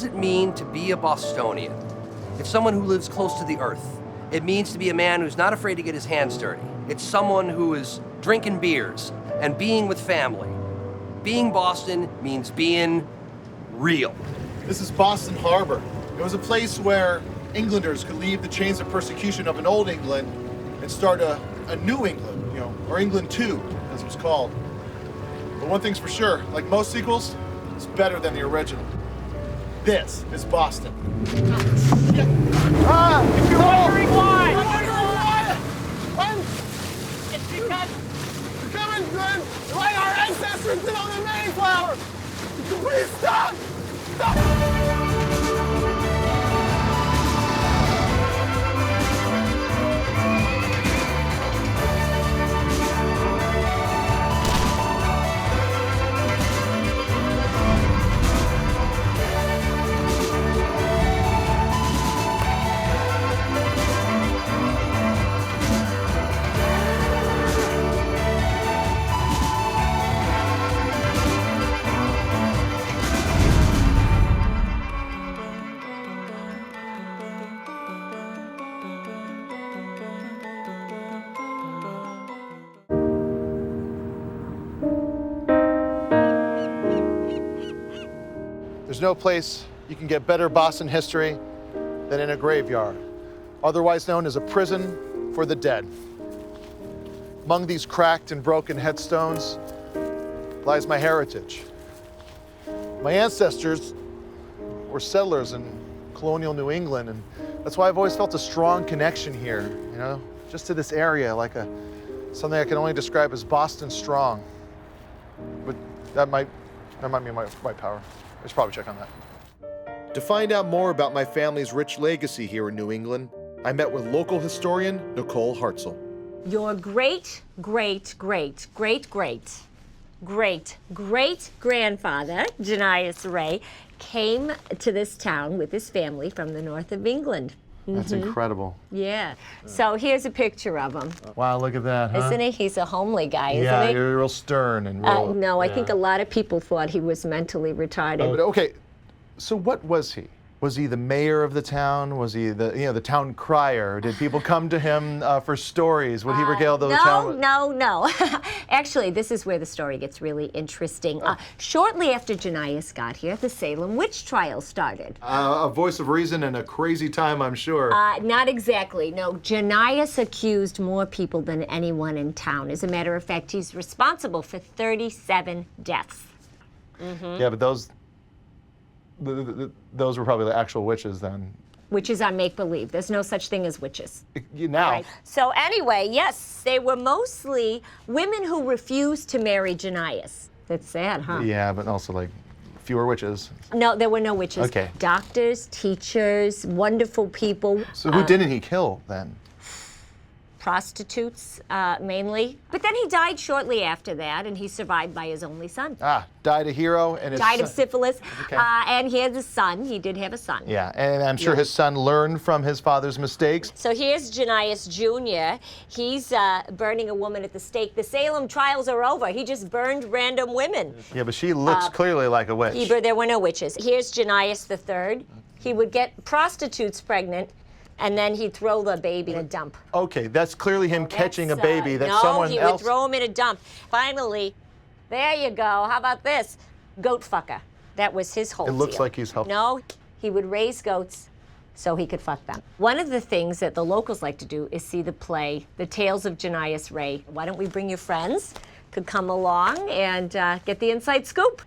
does it mean to be a Bostonian? It's someone who lives close to the earth. It means to be a man who's not afraid to get his hands dirty. It's someone who is drinking beers and being with family. Being Boston means being real. This is Boston Harbor. It was a place where Englanders could leave the chains of persecution of an old England and start a new England, or England 2, as it was called. But one thing's for sure, like most sequels, it's better than the original. This is Boston. If you're wondering why, it's because we're coming good, like our ancestors did on the Mayflower. Please stop! Stop! There's no place you can get better Boston history than in a graveyard, otherwise known as a prison for the dead. Among these cracked and broken headstones lies my heritage. My ancestors were settlers in colonial New England, and that's why I've always felt a strong connection here, just to this area, like something I can only describe as Boston strong. But that might be my power. I should probably check on that. To find out more about my family's rich legacy here in New England, I met with local historian Nicole Hartzell. Your great-great-great-great-great-great-grandfather, Janias Ray, came to this town with his family from the north of England. That's incredible. Yeah. So here's a picture of him. Wow, look at that, huh? Isn't he? He's a homely guy, isn't he? Yeah, you're real stern and real... No, I think a lot of people thought he was mentally retarded. Okay, so what was he? Was he the mayor of the town? Was he the town crier? Did people come to him for stories? Would he regale the town? No. Actually, this is where the story gets really interesting. Shortly after Janias got here, the Salem witch trial started. A voice of reason and a crazy time, I'm sure. Not exactly, no. Janias accused more people than anyone in town. As a matter of fact, he's responsible for 37 deaths. Yeah, but those were probably the actual witches then. Witches are make-believe. There's no such thing as witches. Now. Right. So anyway, yes, they were mostly women who refused to marry Janias. That's sad, huh? Yeah, but also fewer witches. No, there were no witches. Okay. Doctors, teachers, wonderful people. So who didn't he kill then? Prostitutes, mainly. But then he died shortly after that, and he survived by his only son. Died a hero and his died of syphilis. Okay. And he had a son. He did have a son. Yeah, and I'm sure his son learned from his father's mistakes. So here's Janias Jr. He's burning a woman at the stake. The Salem trials are over. He just burned random women. Yeah, but she looks clearly like a witch. There were no witches. Here's Janias III. He would get prostitutes pregnant, and then he'd throw the baby in a dump. Okay, that's clearly him catching a baby that no, someone he else... would throw him in a dump. Finally, there you go. How about this? Goat fucker. That was his whole It looks deal. like he's helping. No, he would raise goats so he could fuck them. One of the things that the locals like to do is see the play, The Tales of Janias Ray. Why don't we bring your friends? Could come along and get the inside scoop.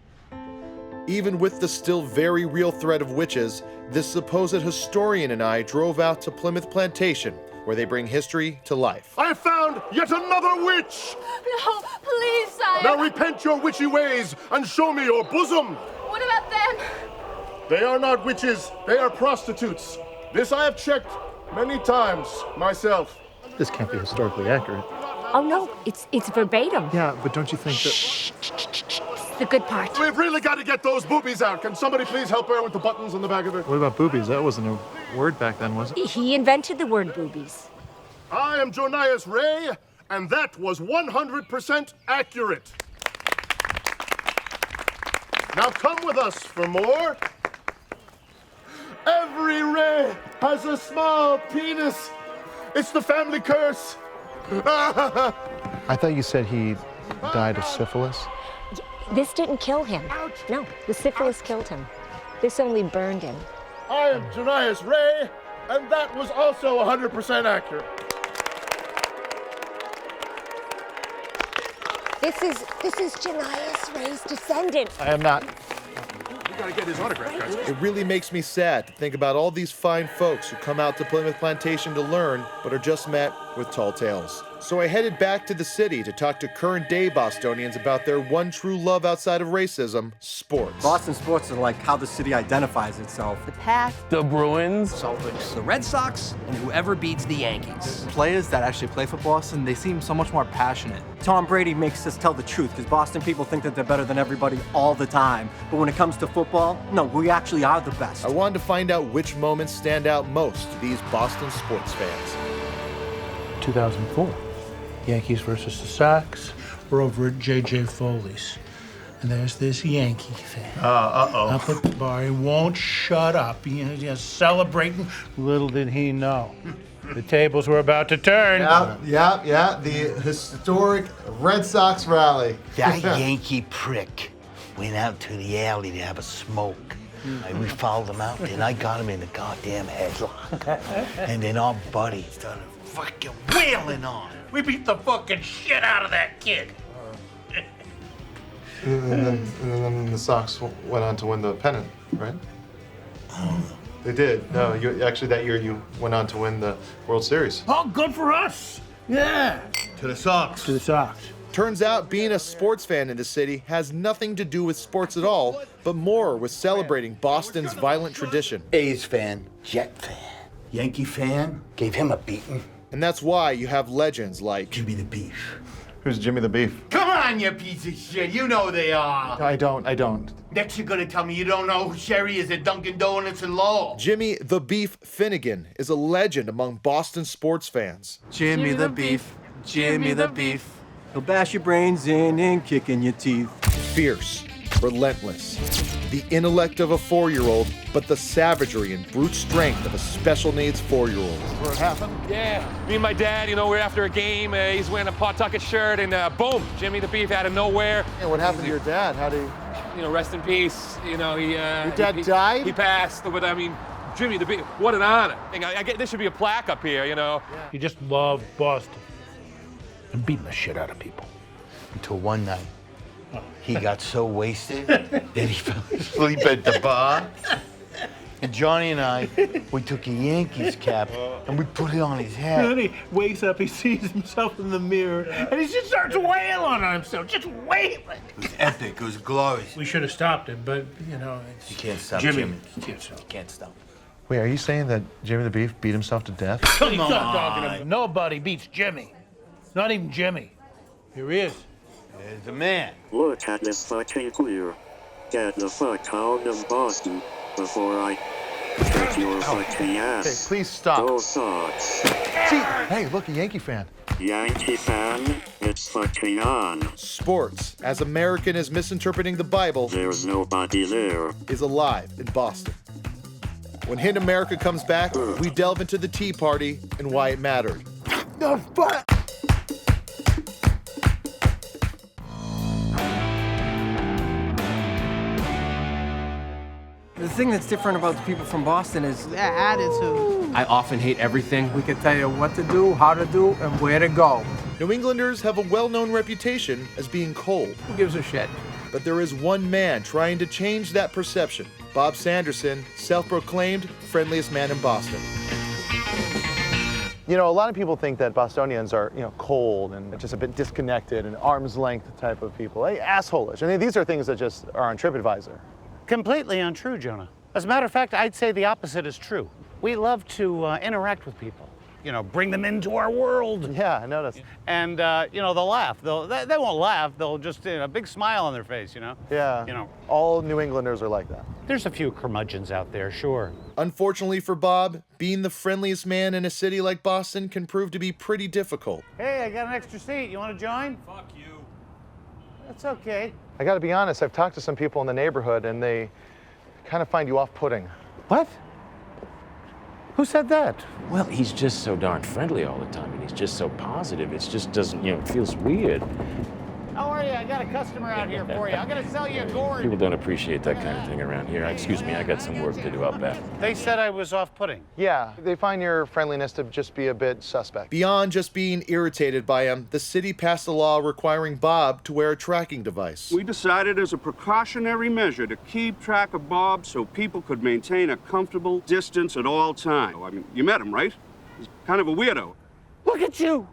Even with the still very real threat of witches, this supposed historian and I drove out to Plymouth Plantation, where they bring history to life. I found yet another witch! No, please, sire. Now repent your witchy ways and show me your bosom! What about them? They are not witches, they are prostitutes. This I have checked many times myself. This can't be historically accurate. Oh no, it's verbatim. Yeah, but don't you think that... It's the good part. We've really got to get those boobies out. Can somebody please help her with the buttons on the back of it? What about boobies? That wasn't a word back then, was it? He invented the word boobies. I am Janias Ray, and that was 100% accurate. Now come with us for more. Every Ray has a small penis. It's the family curse. I thought you said he died of syphilis. This didn't kill him. No, the syphilis killed him. This only burned him. I am Janias Ray, and that was also 100% accurate. This is Janias Ray's descendant. I am not. We gotta get his autograph, guys. It really makes me sad to think about all these fine folks who come out to Plymouth Plantation to learn, but are just met with tall tales. So I headed back to the city to talk to current day Bostonians about their one true love outside of racism, sports. Boston sports are like how the city identifies itself. The past. The Bruins. The Red Sox, and whoever beats the Yankees. Players that actually play for Boston, they seem so much more passionate. Tom Brady makes us tell the truth because Boston people think that they're better than everybody all the time. But when it comes to football, no, we actually are the best. I wanted to find out which moments stand out most to these Boston sports fans. 2004, Yankees versus the Sox. We're over at J.J. Foley's. And there's this Yankee fan. Up at the bar. He won't shut up. He's celebrating. Little did he know. The tables were about to turn. Yeah. The historic Red Sox rally. That Yankee prick went out to the alley to have a smoke. We followed him out, and I got him in the goddamn headlock. And then our buddy started fucking wailing on. We beat the fucking shit out of that kid. And then the Sox went on to win the pennant, right? They did. No, actually that year you went on to win the World Series. Oh, good for us. Yeah. To the Sox. To the Sox. Turns out being a sports fan in the city has nothing to do with sports at all, but more with celebrating Boston's violent tradition. A's fan, Jet fan, Yankee fan, gave him a beating. And that's why you have legends like Jimmy the Beef. Who's Jimmy the Beef? Come on, you piece of shit. You know they are. I don't. Next you're gonna tell me you don't know who Sherry is at Dunkin' Donuts in Lowell. Jimmy the Beef Finnegan is a legend among Boston sports fans. Jimmy the Beef, Jimmy the Beef. He'll bash your brains in and kick in your teeth. Fierce, relentless, the intellect of a 4-year-old, but the savagery and brute strength of a special needs 4-year-old. Where it happened? Yeah, me and my dad, we're after a game. He's wearing a Pawtucket shirt, and boom, Jimmy the Beef out of nowhere. Yeah, what happened to your dad? How did he... Rest in peace. Your dad died? He passed, but Jimmy the Beef, what an honor. I get, there should be a plaque up here, He just loved Boston and beating the shit out of people. Until one night, he got so wasted that he fell asleep at the bar. And Johnny and I, we took a Yankees cap and we put it on his And head. then he wakes up, he sees himself in the mirror, and he just starts wailing on himself, just wailing. It was epic, it was glorious. We should have stopped him, but, it's... You can't stop Jimmy. Jimmy. You can't stop. You can't stop. Wait, are you saying that Jimmy the Beef beat himself to death? Come on. Talking about. Nobody beats Jimmy. Not even Jimmy. Here he is. There's the man. Look at this fucking queer. Get the fuck out of Boston before I kick your fucking ass. Hey, please stop. Go Sox. See, hey, look, a Yankee fan. Yankee fan, it's fucking on. Sports, as American as misinterpreting the Bible, There's nobody there. is alive in Boston. When Hidden America comes back, we delve into the Tea Party and why it mattered. The fuck? The thing that's different about the people from Boston is Their attitude. I often hate everything. We can tell you what to do, how to do, and where to go. New Englanders have a well-known reputation as being cold, Who gives a shit? but there is one man trying to change that perception. Bob Sanderson, self-proclaimed friendliest man in Boston. A lot of people think that Bostonians are, cold and just a bit disconnected and arm's length type of people. Hey, assholeish. These are things that just are on TripAdvisor. Completely untrue, Jonah. As a matter of fact, I'd say the opposite is true. We love to interact with people. Bring them into our world. Yeah, I noticed. And, they'll laugh. They won't laugh. They'll just, a big smile on their face, Yeah. All New Englanders are like that. There's a few curmudgeons out there, sure. Unfortunately for Bob, being the friendliest man in a city like Boston can prove to be pretty difficult. Hey, I got an extra seat. You want to join? Fuck you. That's okay. I gotta be honest, I've talked to some people in the neighborhood and they kind of find you off-putting. What? Who said that? Well, he's just so darn friendly all the time, and he's just so positive. It just doesn't, it feels weird. How are you? I got a customer out here for you. I'm gonna sell you a gourd. People don't appreciate that kind of thing around here. Excuse me, I got some work to do out back. They said I was off-putting. Yeah, they find your friendliness to just be a bit suspect. Beyond just being irritated by him, the city passed a law requiring Bob to wear a tracking device. We decided as a precautionary measure to keep track of Bob so people could maintain a comfortable distance at all times. I mean, you met him, right? He's kind of a weirdo. Look at you.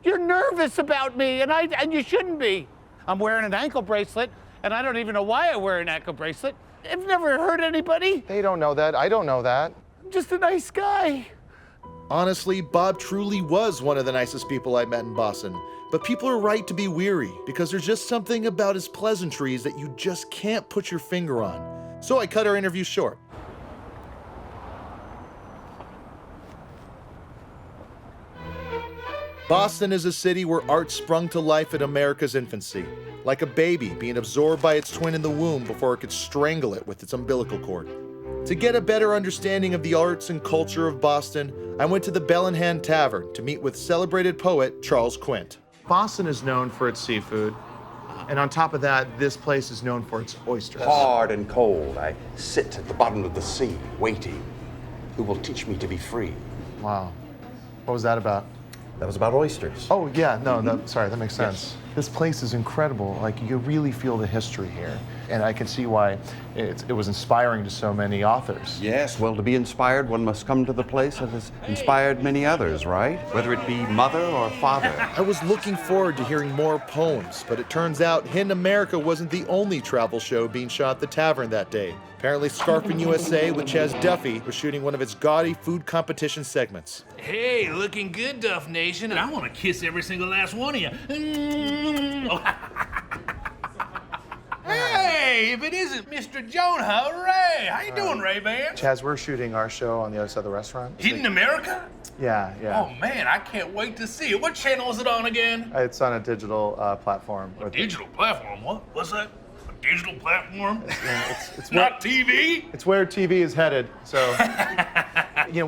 You're nervous about me, and you shouldn't be. I'm wearing an ankle bracelet, and I don't even know why I wear an ankle bracelet. I've never hurt anybody. They don't know that. I don't know that. I'm just a nice guy. Honestly, Bob truly was one of the nicest people I met in Boston. But people are right to be weary, because there's just something about his pleasantries that you just can't put your finger on. So I cut our interview short. Boston is a city where art sprung to life in America's infancy, like a baby being absorbed by its twin in the womb before it could strangle it with its umbilical cord. To get a better understanding of the arts and culture of Boston, I went to the Bell and Hand Tavern to meet with celebrated poet Charles Quint. Boston is known for its seafood, and on top of that, this place is known for its oysters. Hard and cold, I sit at the bottom of the sea, waiting. Who will teach me to be free? Wow. What was that about? That was about oysters. Oh, yeah, no, sorry, that makes sense. Yes. This place is incredible. Like, you really feel the history here. And I can see why it was inspiring to so many authors. Yes, well, to be inspired, one must come to the place that has inspired many others, right? Whether it be mother or father. I was looking forward to hearing more poems, but it turns out Hidden America wasn't the only travel show being shot at the tavern that day. Apparently, Scarfing USA with Chaz Duffy was shooting one of its gaudy food competition segments. Hey, looking good, Duff Nation, and I want to kiss every single last one of you. Hey, if it isn't Mr. Jonah, Ray! How you doing, Ray-Ban? Chaz, we're shooting our show on the other side of the restaurant. Hidden America? Yeah. Oh, man, I can't wait to see it. What channel is it on again? It's on a digital platform. A digital platform? What's that? A digital platform? It's not TV? It's where TV is headed, so...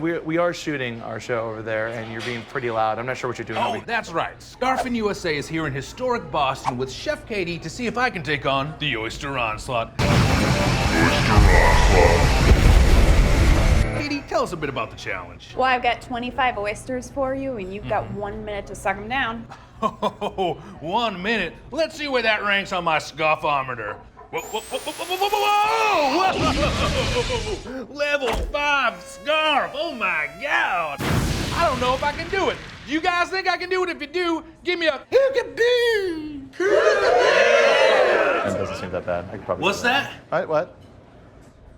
we are shooting our show over there, and you're being pretty loud. I'm not sure what you're doing. Oh, that's right. Scarfing USA is here in historic Boston with Chef Katie to see if I can take on the Oyster Onslaught. Katie, tell us a bit about the challenge. Well, I've got 25 oysters for you, and you've got 1 minute to suck them down. Oh, 1 minute. Let's see where that ranks on my scoff-ometer. Whoa! Level 5 scarf! Oh my God! I don't know if I can do it. Do you guys think I can do it? If you do, give me a hookaboo! That doesn't seem that bad. I could probably. What's that? What?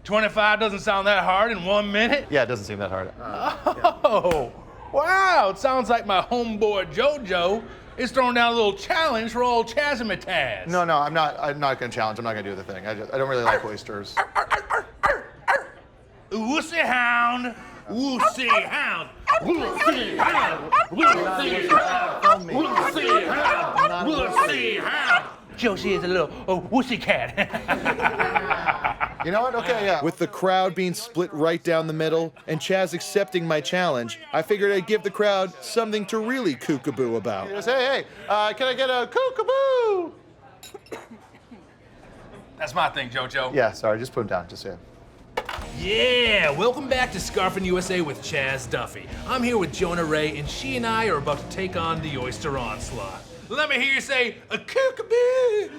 25 doesn't sound that hard in 1 minute? Yeah, it doesn't seem that hard. Oh, wow! It sounds like my homeboy JoJo is throwing down a little challenge for old Chaz and Mataz. No, I'm not gonna challenge. I'm not gonna do the thing. I don't really like oysters. Wussy hound! Wussy hound! Wussy hound! Wussy hound! Wussy hound! Wussy hound! Josie is a little wussy cat. You know what? Okay, yeah. With the crowd being split right down the middle and Chaz accepting my challenge, I figured I'd give the crowd something to really kookaboo about. Just, hey, can I get a kookaboo? That's my thing, JoJo. Yeah, sorry, just put him down, just yeah. Yeah, welcome back to Scarfing USA with Chaz Duffy. I'm here with Jonah Ray, and she and I are about to take on the Oyster Onslaught. Let me hear you say, a kookaboo!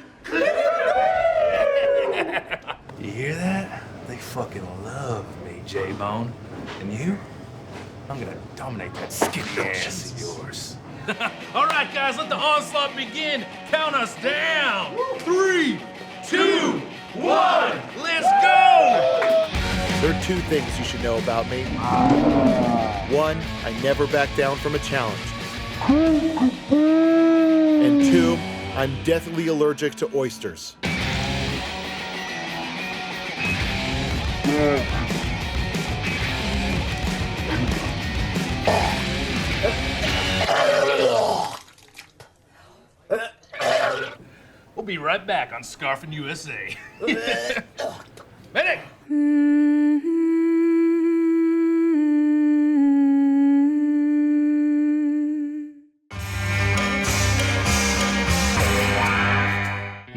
You hear that? They fucking love me, J-Bone. And you? I'm gonna dominate that skinny ass of yours. All right, guys, let the onslaught begin. Count us down. 3, 2, 1, let's go! There are 2 things you should know about me. 1, I never back down from a challenge. And 2, I'm deathly allergic to oysters. We'll be right back on Scarfing USA. Medic!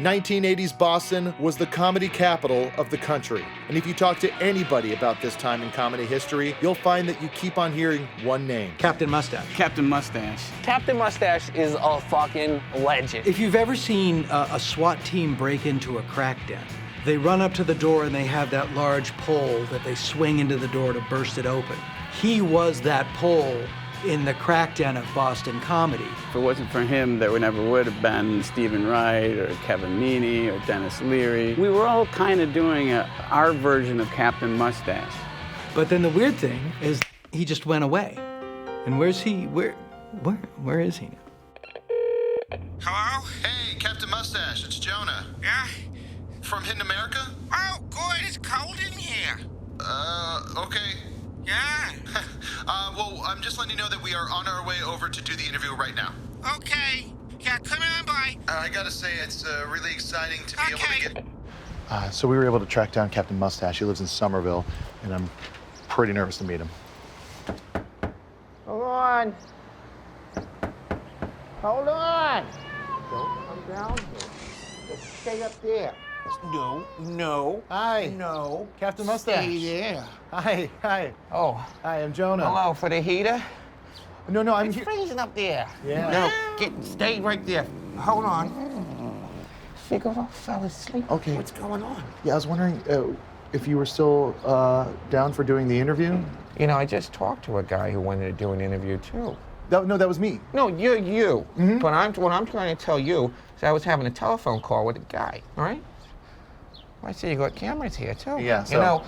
1980s Boston was the comedy capital of the country. And if you talk to anybody about this time in comedy history, you'll find that you keep on hearing one name. Captain Mustache. Captain Mustache. Captain Mustache is a fucking legend. If you've ever seen a SWAT team break into a crack den, they run up to the door and they have that large pole that they swing into the door to burst it open. He was that pole in the crack den of Boston comedy. If it wasn't for him, there never would have been Stephen Wright or Kevin Meaney or Dennis Leary. We were all kind of doing our version of Captain Mustache. But then the weird thing is he just went away. And where's he? Where is he now? Hello? Hey, Captain Mustache, it's Jonah. Yeah? From Hidden America? Oh, good. It's cold in here. Okay. Yeah? Well, I'm just letting you know that we are on our way over to do the interview right now. Okay. Yeah, come on by. I gotta say, it's really exciting to be able to get... So we were able to track down Captain Mustache. He lives in Somerville, and I'm pretty nervous to meet him. Hold on. Hold on. Don't come down here. Just stay up there. No. Hi. No. Captain Mustache. Stay there. Hi. Oh. Hi, I'm Jonah. Hello, for the heater? No, I'm It's freezing up there. Yeah. No, stay right there. Hold on. Figaro fell asleep. Okay. What's going on? Yeah, I was wondering if you were still down for doing the interview? You know, I just talked to a guy who wanted to do an interview, too. No, that was me. No, you're you. Mm-hmm. But what I'm trying to tell you is I was having a telephone call with a guy, all right? I see you got cameras here, too. Yeah, so... You know,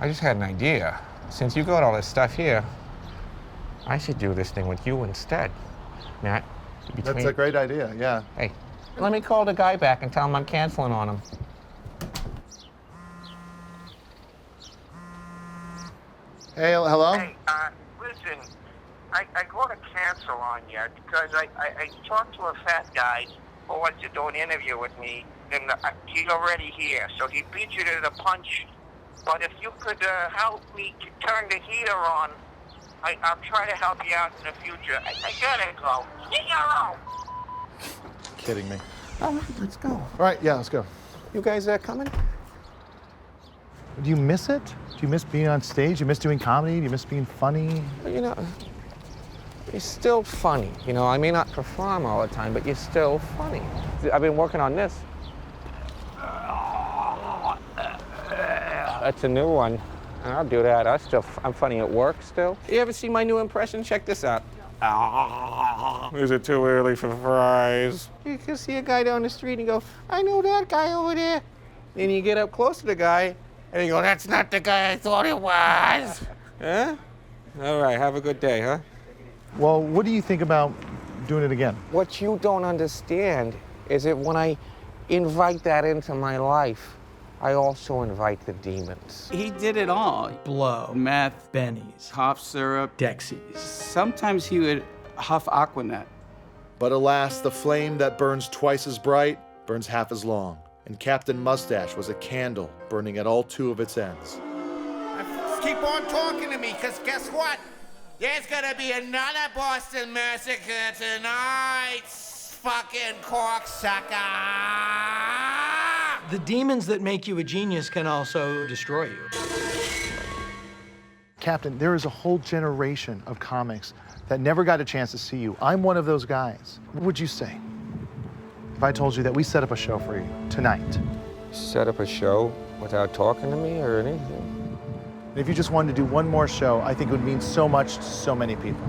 I just had an idea. Since you got all this stuff here, I should do this thing with you instead. Matt, That's a great idea, yeah. Hey, let me call the guy back and tell him I'm canceling on him. Hey, hello? Hey, listen, I got to cancel on you because I talked to a fat guy who wants to do an interview with me, and he's already here, so he beat you to the punch. But if you could help me turn the heater on, I'll try to help you out in the future. I gotta go. See you around. Kidding me. All right, let's go. All right, yeah, let's go. You guys coming? Do you miss it? Do you miss being on stage? Do you miss doing comedy? Do you miss being funny? You know, you're still funny. You know, I may not perform all the time, but you're still funny. I've been working on this. That's a new one. I'll do that. I'm funny at work still. You ever see my new impression? Check this out. Is it too early for fries? You can see a guy down the street and go, I know that guy over there. Then you get up close to the guy and you go, that's not the guy I thought it was. Huh? All right, have a good day, huh? Well, what do you think about doing it again? What you don't understand is that when I invite that into my life, I also invite the demons. He did it all. Blow. Meth. Bennies. Cough syrup. Dexies. Sometimes he would huff Aquanet. But alas, the flame that burns twice as bright burns half as long. And Captain Mustache was a candle burning at all two of its ends. Keep on talking to me, because guess what? There's gonna be another Boston massacre tonight, fucking cocksucker! The demons that make you a genius can also destroy you. Captain, there is a whole generation of comics that never got a chance to see you. I'm one of those guys. What would you say if I told you that we set up a show for you tonight? Set up a show without talking to me or anything? And if you just wanted to do one more show, I think it would mean so much to so many people.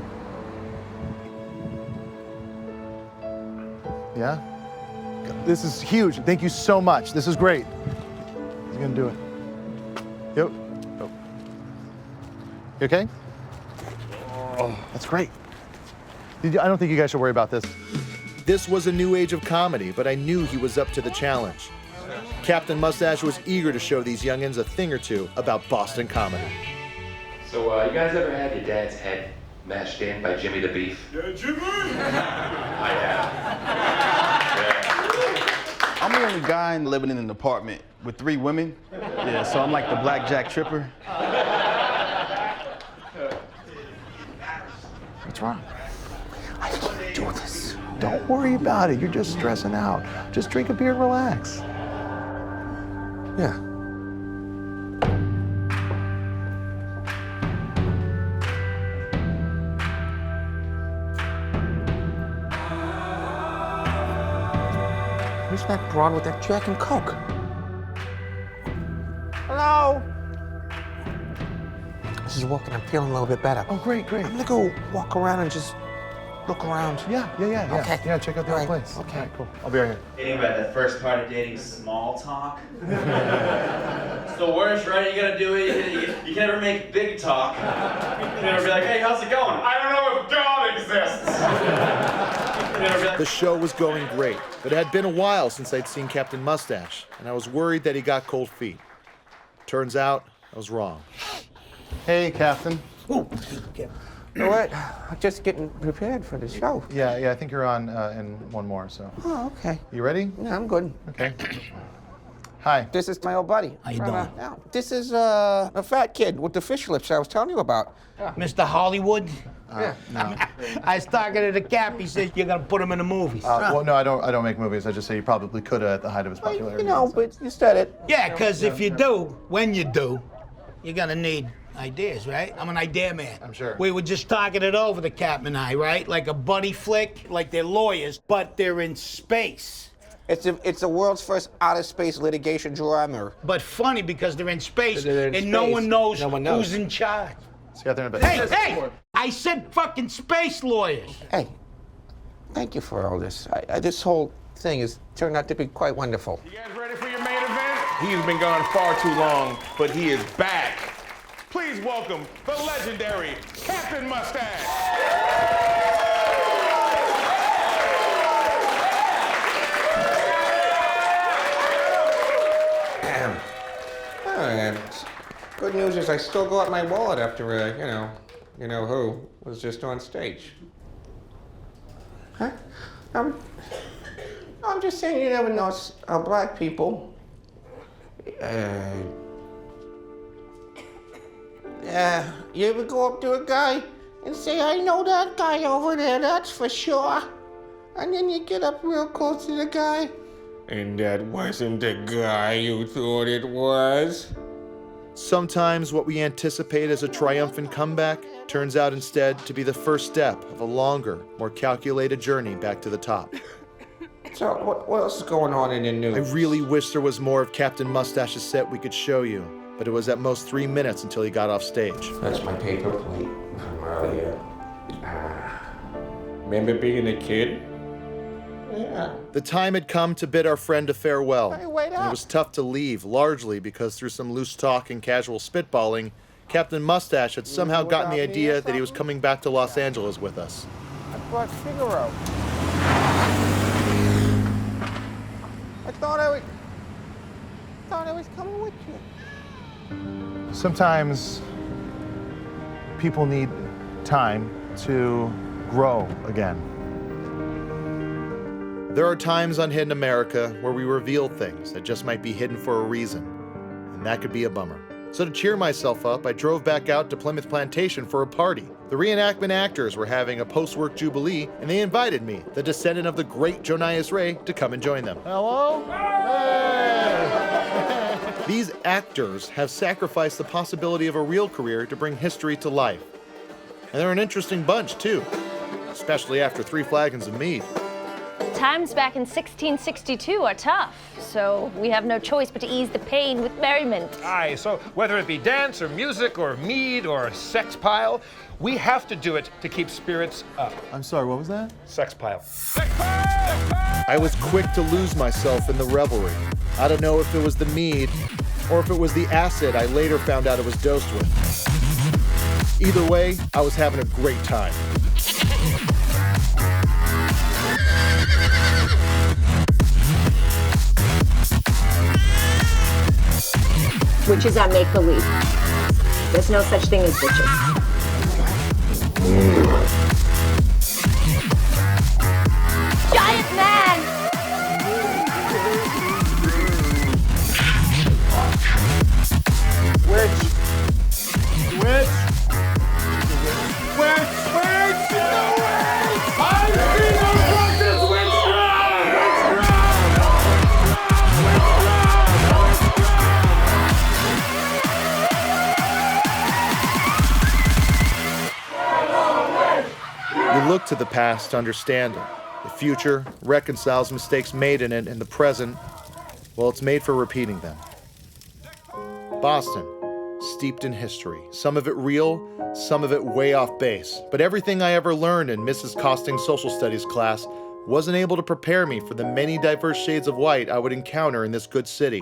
Yeah? This is huge. Thank you so much. This is great. He's gonna do it. Yep. Oh. You okay? Oh, that's great. I don't think you guys should worry about this. This was a new age of comedy, but I knew he was up to the challenge. Captain Mustache was eager to show these youngins a thing or two about Boston comedy. So, you guys ever had your dad's head mashed in by Jimmy the Beef? Yeah, Jimmy! I have. I'm the only guy living in an apartment with 3 women. Yeah, so I'm like the blackjack tripper. What's wrong? I can't do this. Don't worry about it. You're just stressing out. Just drink a beer and relax. Yeah. Where's that broad with that Jack and Coke? Hello? This is walking. I'm feeling a little bit better. Oh, great, great. I'm gonna go walk around and just look around. Yeah. Okay. Yeah, check out the All whole right. place. Okay. All right, cool. I'll be right here. Dating about the first part of dating, small talk. It's the worst, right? You gotta do it. You can never make big talk. You can never be like, hey, how's it going? I don't know if God exists. You never be like, The show was going great, but it had been a while since I'd seen Captain Mustache, and I was worried that he got cold feet. Turns out, I was wrong. Hey, Captain. You know what? I'm just getting prepared for the show. Yeah, I think you're on in one more, so. Oh, okay. You ready? Yeah, I'm good. Okay. Hi. This is my old buddy. How you doing? This is a fat kid with the fish lips I was telling you about. Mr. Hollywood? No. I was talking to the Cap. He says you're gonna put him in the movies. Well, no, I don't make movies. I just say you probably could have at the height of his popularity. You know, but you said it. Yeah, because if you do, when you do, you're gonna need ideas, right? I'm an idea man. I'm sure. We were just talking it over, the Cap and I, right? Like a buddy flick, like they're lawyers, but they're in space. It's the world's first outer space litigation drama. But funny because they're in space They're in and no space. one knows No one knows. who's in charge. See you out there in a bit. Hey! I said fucking space lawyers. Hey, thank you for all this. This whole thing has turned out to be quite wonderful. You guys ready for your main event? He's been gone far too long, but he is back. Please welcome the legendary Captain Mustache. Good news is I still got my wallet after, you know who was just on stage. Huh? I'm just saying you never know black people. You ever go up to a guy and say, I know that guy over there, that's for sure. And then you get up real close to the guy. And that wasn't the guy you thought it was. Sometimes what we anticipate as a triumphant comeback turns out instead to be the first step of a longer, more calculated journey back to the top. So what else is going on in the news? I really wish there was more of Captain Mustache's set we could show you, but it was at most 3 minutes until he got off stage. That's my paper plate from earlier. Remember being a kid? Yeah. The time had come to bid our friend a farewell. Hey, wait and up. it was tough to leave, largely because through some loose talk and casual spitballing, Captain Mustache had somehow gotten the idea that he was coming back to Los Angeles with us. I brought Figaro. I thought I was coming with you. Sometimes people need time to grow again. There are times on Hidden America where we reveal things that just might be hidden for a reason, and that could be a bummer. So to cheer myself up, I drove back out to Plymouth Plantation for a party. The reenactment actors were having a post-work jubilee, and they invited me, the descendant of the great Jonah, to come and join them. Hello? Hey! These actors have sacrificed the possibility of a real career to bring history to life. And they're an interesting bunch, too, especially after 3 flagons of mead. Times back in 1662 are tough, so we have no choice but to ease the pain with merriment. Aye, so whether it be dance or music or mead or a sex pile, we have to do it to keep spirits up. I'm sorry, what was that? Sex pile. I was quick to lose myself in the revelry. I don't know if it was the mead or if it was the acid I later found out it was dosed with. Either way, I was having a great time. Witches are make-believe. There's no such thing as witches. Giant man! Witch! Witch! Witch! Witch! Witch! I see no to the past to understand it. The future reconciles mistakes made in it, and the present, well, it's made for repeating them. Boston, steeped in history. Some of it real, some of it way off base. But everything I ever learned in Mrs. Costing's social studies class wasn't able to prepare me for the many diverse shades of white I would encounter in this good city.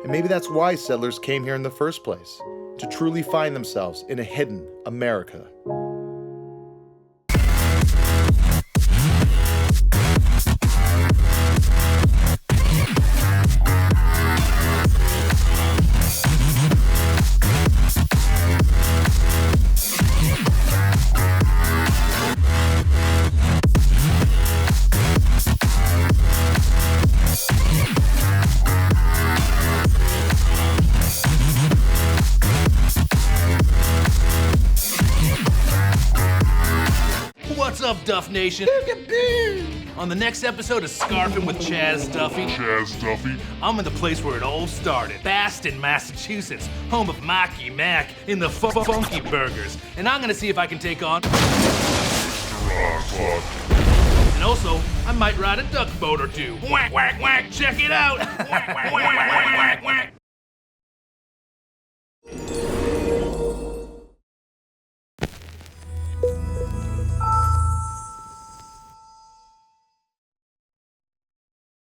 And maybe that's why settlers came here in the first place, to truly find themselves in a hidden America. What's up, Duff Nation? On the next episode of Scarfing with Chaz Duffy, I'm in the place where it all started, Boston, Massachusetts, home of Marky Mac in the Funky Burgers. And I'm gonna see if I can take on... And also, I might ride a duck boat or two. Whack, whack, whack, check it out! Whack, whack, whack, whack, whack, whack.